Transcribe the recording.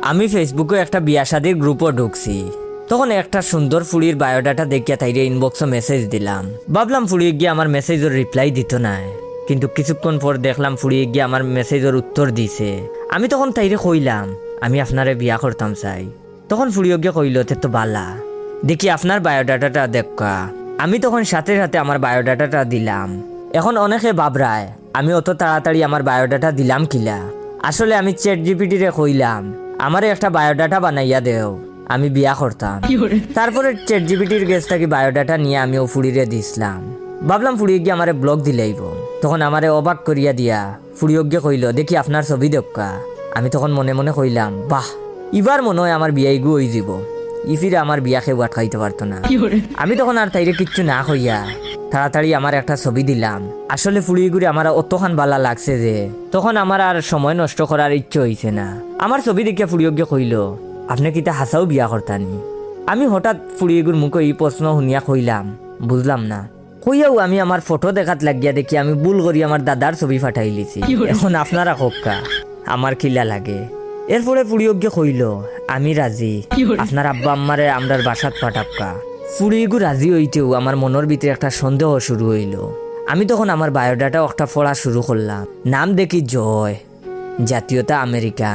আমি ফেসবুকে একটা বিয়া শাদির গ্রুপও ঢুকছি। তখন একটা সুন্দর ফুড়ির বায়োডাটা দেখিয়া তাইরে ইনবক্সে মেসেজ দিলাম। ভাবলাম ফুড়িয়ে গিয়ে আমার মেসেজের রিপ্লাই দিত না, কিন্তু কিছুক্ষণ পর দেখলাম ফুড়িয়ে গিয়ে আমার মেসেজের উত্তর দিছে। আমি তখন তাইরে কইলাম আমি আপনারে বিয়া করতাম চাই। তখন ফুড়িয়ে গিয়ে কইল তে তো বালা, দেখি আপনার বায়োডাটাটা দেখা। আমি তখন সাথে সাথে আমার বায়োডাটাটা দিলাম। এখন অনেকে ভাবরায় আমি অত তাড়াতাড়ি আমার বায়োডাটা দিলাম কিলা। আসলে আমি চ্যাট জিপিটি রে কইলাম আমারে একটা বায়োডাটা বানাইয়া দেও, আমি বিয়া করতাম। তারপরে চ্যাট জিপিটির গেছ থাকি বায়োডাটা নিয়ে আমি ও ফুড়িরে দিছিলাম। ভাবলাম ফুড়িয়ে গিয়ে আমারে ব্লগ দিলাইব। তখন আমারে অবাক করিয়া দিয়া ফুড়িয়জ্ঞে কইল দেখি আপনার ছবি দেখা। আমি তখন মনে মনে কইলাম বাহ, এবার মনে হয় আমার বিয়াই গু হয়ে যাব। ইফিরে আমার বিয়া খেয়ে আটকাইতে পারতো না। আমি তখন আর তাইরে কিচ্ছু না কইয়া তাড়াতাড়ি আমার একটা ছবি দিলাম। আসলে ফুড়িয়ে ঘুরে আমার অতখান বালা লাগছে যে তখন আমার আর সময় নষ্ট করার ইচ্ছে হইছে না। আমার ছবি দেখে ফুড়িয়জ্ঞে কইল আপনি কি তা হাসাও বিয়া করতানি? আমি হঠাৎ ফুড়িয়েগুর মুখে এই প্রশ্ন শুনিয়া কইলাম বুঝলাম না। কইয়াও আমি আমার ফটো দেখাত লাগিয়া দেখি আমি ভুল করি আমার দাদার ছবি ফাটাই লিছি। এখন আপনারা হোক্কা আমার কিলা লাগে। এরপরে ফুড়িয়জ্ঞে কইল আমি রাজি, আপনার আব্বা আম্মারে আমরার বাসাত পাঠাক্কা। ফুড়িগু রাজি হইতেও আমার মনের ভিতরে একটা সন্দেহ শুরু হইল। আমি তখন আমার বায়োডাটা একটা পড়া শুরু করলাম। নাম দেখি জয়, জাতীয়তা আমেরিকা।